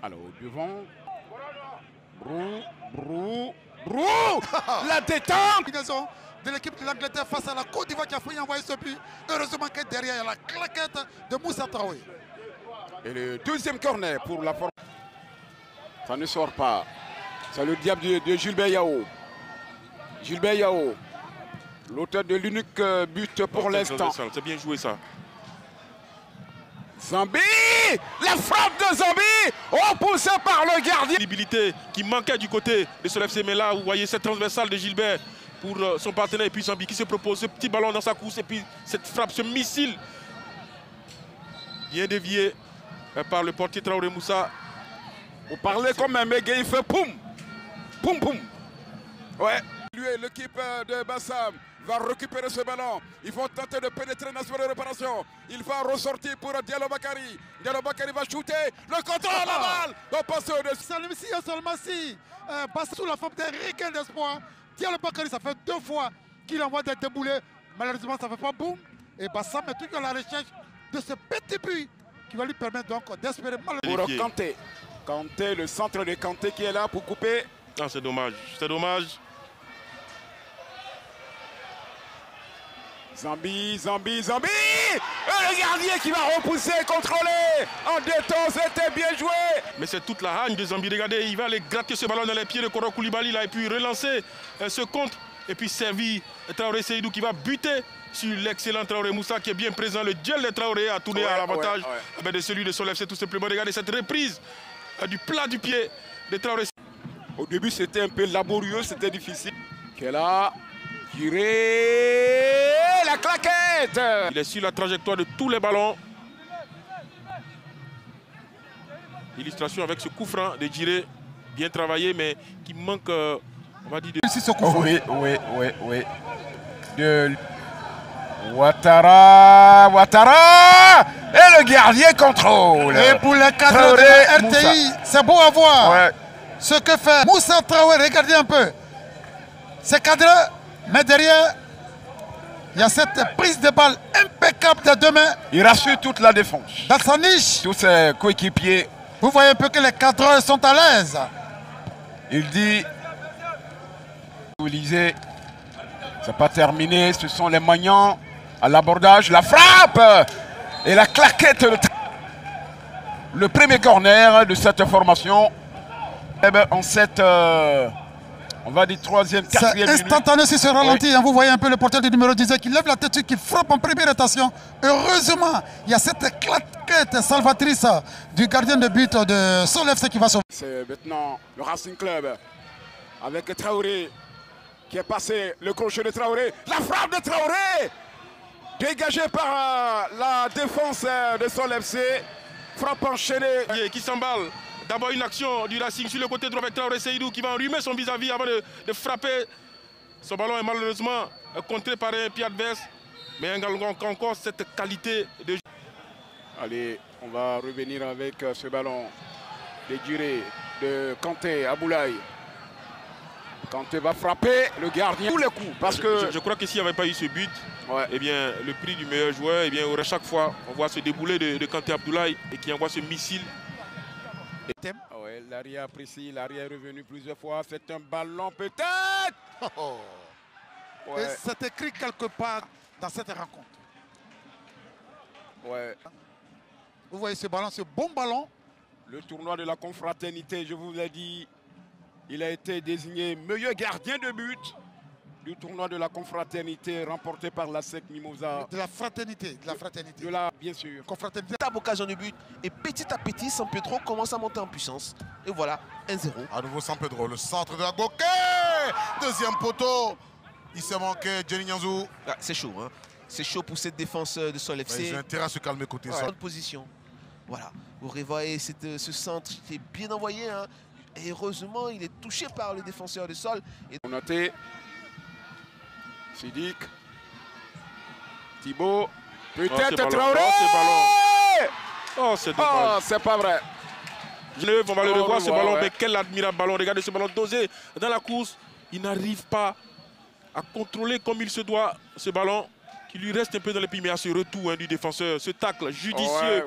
Alors, devant. Brou. La détente de l'équipe de l'Angleterre face à la Côte d'Ivoire qui a failli envoyer ce but. Heureusement que derrière, il y a la claquette de Moussa Traoré. Et le deuxième corner pour la forme. Ça ne sort pas. C'est le diable de Gilbert Yao. Gilbert Yao, l'auteur de l'unique but pour l'instant. C'est bien joué ça. Zambi, la frappe de Zambi, repoussée par le gardien. Visibilité qui manquait du côté de ce FC, mais là vous voyez cette transversale de Gilbert pour son partenaire et puis Zambi qui se propose ce petit ballon dans sa course et puis cette frappe, ce missile bien dévié par le portier Traoré Moussa. Vous parlez comme un méga, il fait poum, poum, poum. Ouais. Lui et l'équipe de Bassam va récupérer ce ballon. Ils vont tenter de pénétrer dans la réparation. Il va ressortir pour Diallo Bakary. Diallo Bakary va shooter. Le contrôle à la balle. Le passeur de Salmassi passe sous la forme d'un requin d'espoir. Diallo Bakary, ça fait 2 fois qu'il envoie des déboulés. Malheureusement, ça ne fait pas boum. Et Bassam est toujours à la recherche de ce petit but qui va lui permettre donc d'espérer mal. Pour Kanté. Kanté, le centre de Kanté qui est là pour couper. Ah, c'est dommage. C'est dommage. Zambi. Et le gardien qui va repousser, contrôler. En détente, c'était bien joué. Mais c'est toute la haine de Zambi. Regardez, il va aller gratter ce ballon dans les pieds de Koro Koulibaly là, et puis relancer ce contre. Et puis servir Traoré Seydou qui va buter sur l'excellent Traoré Moussa qui est bien présent. Le duel de Traoré a tourné à l'avantage de celui de Sol FC tout simplement. Regardez cette reprise du plat du pied de Traoré. Au début, c'était un peu laborieux, c'était difficile. Qui est là. Tiré, la claquette. Il est sur la trajectoire de tous les ballons. Illustration avec ce coup franc de Djiré, bien travaillé, mais qui manque, on va dire... Oui. De Ouattara. Et le gardien contrôle. Et pour les cadres de la RTI, c'est beau à voir. Ouais. Ce que fait Moussa Traoré, regardez un peu. C'est cadré. Mais derrière, il y a cette prise de balle impeccable des deux mains. Il rassure toute la défense. Dans sa niche. Tous ses coéquipiers. Vous voyez un peu que les cadreurs sont à l'aise. Il dit, c'est pas terminé, ce sont les magnants à l'abordage, la frappe et la claquette. Le premier corner de cette formation. En cette... on va dire 3e, 4e minute. C'est instantané sur ce ralenti. Oui. Hein, vous voyez un peu le porteur du numéro 10 qui lève la tête, qui frappe en première rotation. Heureusement, il y a cette claquette salvatrice du gardien de but de Sol FC qui va sauver. C'est maintenant le Racing Club avec Traoré qui est passé, le crochet de Traoré. La frappe de Traoré dégagée par la défense de Sol FC. Frappe enchaînée. Qui s'emballe. D'abord une action du Racing sur le côté droit avec Traoré Seydou qui va enrhumer son vis-à-vis avant de frapper. Son ballon est malheureusement contré par un pied adverse. Mais encore cette qualité de jeu. Allez, on va revenir avec ce ballon de Djiré, de Kanté, Aboulaye. Kanté va frapper le gardien tous les coups. Parce que je crois que s'il n'y avait pas eu ce but, eh bien, le prix du meilleur joueur, eh bien, aurait chaque fois, on voit ce déboulé de Kanté Abdoulaye et qui envoie ce missile. Ouais, l'arrière précis, l'arrière est revenu plusieurs fois. C'est un ballon peut-être. Ouais. C'est écrit quelque part dans cette rencontre. Ouais. Vous voyez ce ballon, ce bon ballon. Le tournoi de la confraternité, je vous l'ai dit, il a été désigné meilleur gardien de but du tournoi de la confraternité remporté par la SEC Mimosa. De la fraternité, De la, bien sûr. Confraternité. Table occasion de but et petit à petit, San Pedro commence à monter en puissance. Et voilà, 1-0. À nouveau San Pedro, le centre de la Goké. Deuxième poteau. Il s'est manqué, Jenny Nianzou. Ah, c'est chaud, hein. C'est chaud pour cette défense de Sol FC. Ils ont intérêt à se calmer côté sol. Bonne position. Voilà, vous revoyez ce centre qui est bien envoyé, hein. Et heureusement, il est touché par le défenseur de Sol. Et... On notait Sidik, Thibaut, peut-être Traoré. Oh, c'est dommage. Oh, c'est pas vrai. On va le revoir ce ballon, mais quel admirable ballon. Regardez ce ballon dosé dans la course. Il n'arrive pas à contrôler comme il se doit ce ballon qui lui reste un peu dans les pieds, mais à ce retour du défenseur, ce tacle judicieux.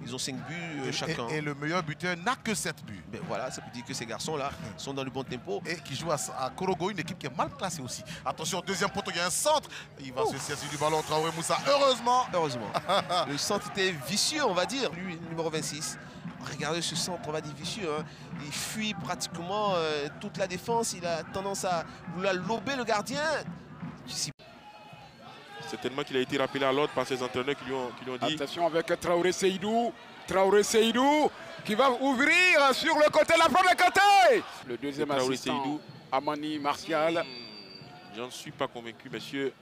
Ils ont 5 buts chacun. Et le meilleur buteur n'a que 7 buts. Ben voilà, ça veut dire que ces garçons-là sont dans le bon tempo. Et qui joue à Korogo, une équipe qui est mal classée aussi. Attention, deuxième poteau, il y a un centre. Il va se saisir du ballon, Traoré Moussa. Heureusement. Le centre était vicieux, on va dire. Lui, numéro 26. Regardez ce centre, on va dire vicieux. Hein. Il fuit pratiquement toute la défense. Il a tendance à vouloir lober le gardien. Certainement qu'il a été rappelé à l'ordre par ses entraîneurs qui lui ont dit. Attention avec Traoré Seydou. Traoré Seydou qui va ouvrir sur le côté, la frappe de côté. Le deuxième assistant, Seydou. Amani Martial. J'en suis pas convaincu, monsieur.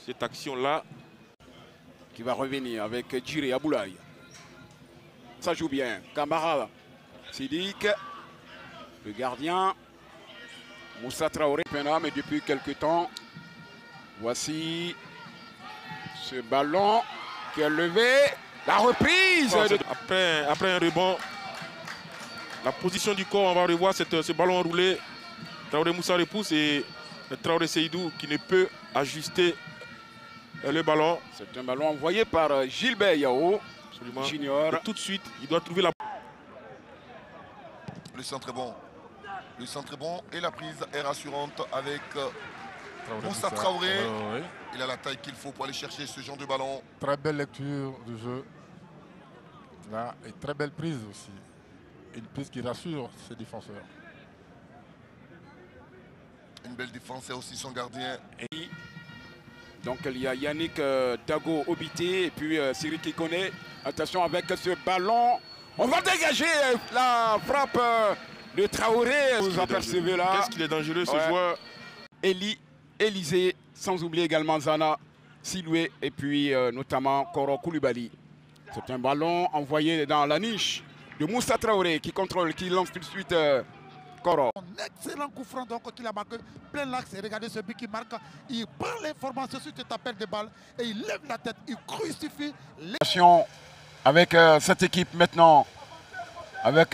Cette action-là. Qui va revenir avec Djiri Aboulaye. Ça joue bien. Camara Sidik. Le gardien. Moussa Traoré. Mais depuis quelques temps, voici ce ballon qui est levé. La reprise. Après un rebond, la position du corps, on va revoir ce ballon enroulé. Traoré Moussa repousse et Traoré Seydou qui ne peut ajuster le ballon. C'est un ballon envoyé par Gilbert Yao. Absolument. Junior. Et tout de suite, il doit trouver la... Le centre est bon. Le centre est bon et la prise est rassurante avec Moussa Traoré. Il a la taille qu'il faut pour aller chercher ce genre de ballon. Très belle lecture du jeu. Là, et très belle prise aussi. Une prise qui rassure ses défenseurs. Une belle défense et aussi son gardien. Donc il y a Yannick Dago Obité et puis Cyril Kikone. Attention avec ce ballon. On va dégager la frappe de Traoré. Vous apercevez là. Qu'est-ce qu'il est dangereux ce joueur. Élisée, sans oublier également Zana, Siloué et puis notamment Koro Koulibaly. C'est un ballon envoyé dans la niche de Moussa Traoré qui contrôle, qui lance tout de suite Koro. Un excellent coup franc donc qu'il a marqué plein l'axe. Et regardez ce but qui marque. Il prend l'information sur cet appel de balle et il lève la tête. Il crucifie les... Avec cette équipe maintenant. Avec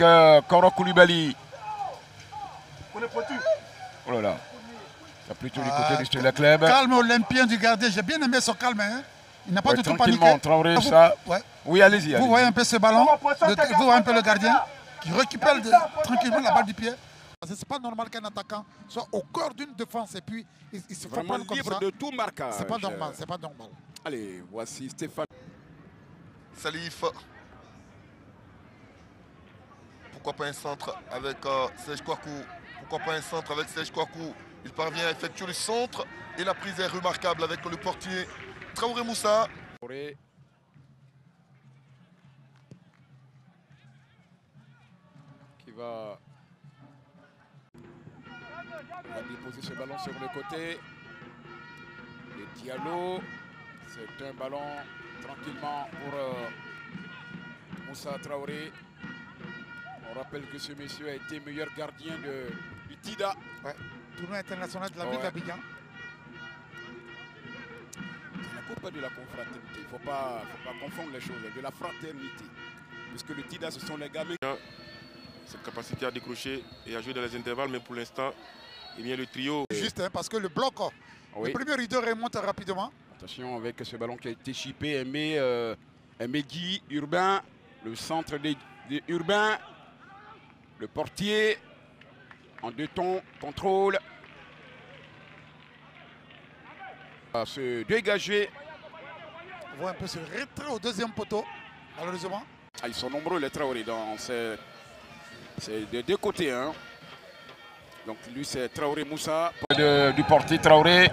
Koro Koulibaly. Oh là là. C'est plutôt du côté du Stella Club. Calme olympien du gardien. J'ai bien aimé son calme. Hein. Il n'a pas du tout paniqué. Traoré, ça. Ouais. Oui, allez-y. Vous voyez un peu ce ballon. Vous voyez un peu le gardien qui récupère tranquillement la balle du pied. Ce n'est pas normal qu'un attaquant soit au cœur d'une défense et puis il se fait prendre comme libre ça. De tout marquage. C'est pas normal, c'est pas normal. Allez, voici Stéphane. Salif. Pourquoi pas un centre avec Serge Kouakou. Pourquoi pas un centre avec Serge Kouakou. Il parvient à effectuer le centre et la prise est remarquable avec le portier Traoré Moussa. Qui va déposer ce ballon sur le côté. Le Diallo. C'est un ballon tranquillement pour Moussa Traoré. On rappelle que ce monsieur a été meilleur gardien du TIDA. Ouais. Tournoi international de la ville d'Abidjan. C'est la coupe de la confraternité. Il ne faut pas confondre les choses. De la fraternité. Puisque le TIDA, ce sont les gamins. Cette capacité à décrocher et à jouer dans les intervalles, mais pour l'instant, eh bien, le trio... Juste hein, parce que le bloc, le premier rideau remonte rapidement. Attention avec ce ballon qui a été chippé. Aimé Guy, Urbain, le centre de Urbain, le portier, en deux tons, contrôle. À se dégager. On voit un peu ce retrait au deuxième poteau, malheureusement. Ils sont nombreux les Traoré dans c'est de deux côtés. Hein. Donc lui c'est Traoré Moussa. Du portier Traoré,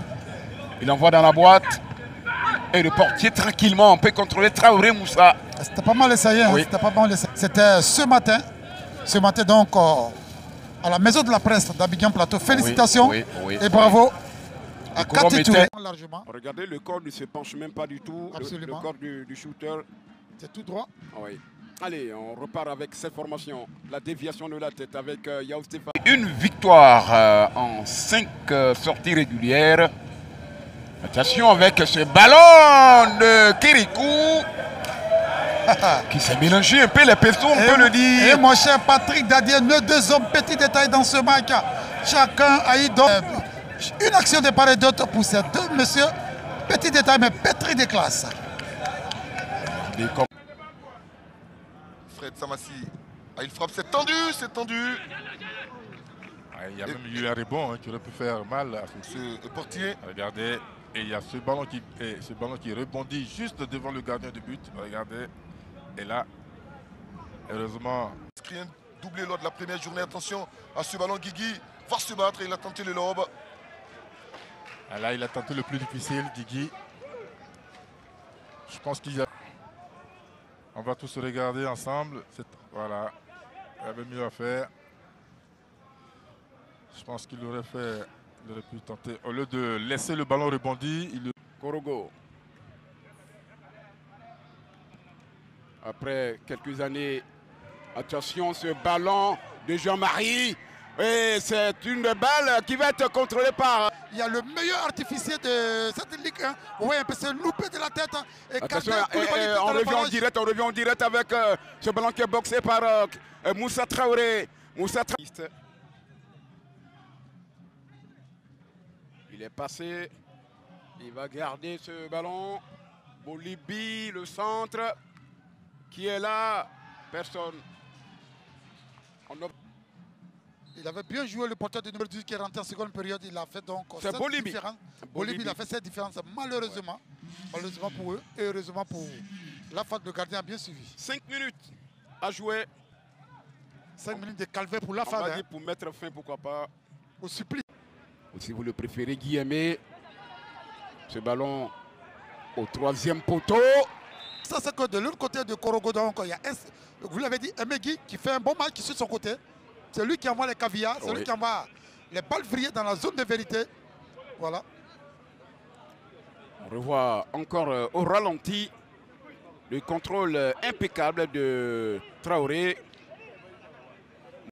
il envoie dans la boîte. Et le portier tranquillement, on peut contrôler Traoré Moussa. C'était pas mal essayé, hein. C'était pas mal essayé. C'était ce matin donc à la maison de la presse d'Abidjan Plateau. Félicitations et bravo à Kati Touré. Regardez, le corps ne se penche même pas du tout. Le corps du shooter. C'est tout droit. Oui. Allez, on repart avec cette formation. La déviation de la tête avec Yao Stéphane. Une victoire en 5 sorties régulières. Attention avec ce ballon de Kirikou qui s'est mélangé un peu les personnes, on peut le dire. Et mon cher Patrick Dadier, nos deux hommes, petit détail dans ce match. Chacun a eu donc une action de part et d'autre pour ces deux messieurs Petit détail, mais pétri de classe. Fred Samassi. Ah, il frappe, c'est tendu, c'est tendu. Ah, il y a même eu un rebond qui aurait pu faire mal à Ce portier. Regardez, et il y a ce ballon qui rebondit juste devant le gardien de but. Regardez, et là, heureusement. Inscrit un doublé lors de la première journée. Attention à ce ballon, Guigui va se battre, il a tenté le lobe. Ah, là, il a tenté le plus difficile, Guigui. Je pense qu'il y a... On va tous regarder ensemble. Voilà, il y avait mieux à faire. Je pense qu'il aurait pu tenter. Au lieu de laisser le ballon rebondir, Korogo. Après quelques années, attention, ce ballon de Jean-Marie. Et c'est une balle qui va être contrôlée par... Il y a le meilleur artificier de cette Ligue 1. Vous voyez un peu ce loupé de la tête. Et attention, on revient en direct avec ce ballon qui est boxé par Moussa Traoré. Moussa Traoré. Il est passé. Il va garder ce ballon. Bolibi, le centre. Qui est là? Personne. Il avait bien joué le porteur du numéro 10 qui est rentré en seconde période. Il a fait donc cette Bolibi. Bolibi, il a fait cette différence malheureusement. Malheureusement pour eux et heureusement pour la faute. Le gardien a bien suivi. 5 minutes à jouer. 5 minutes de calvaire pour la on va fin. dire pour mettre fin, pourquoi pas, au supplice. Ou si vous le préférez, Guy Aimé. Ce ballon au troisième poteau. Ça, c'est que de l'autre côté de Korogo, donc, il y a vous l'avez dit, Emegui qui fait un bon match qui suit son côté. C'est lui qui envoie les caviars, c'est lui qui envoie les balles vrillées dans la zone de vérité. Voilà. On revoit encore au ralenti le contrôle impeccable de Traoré.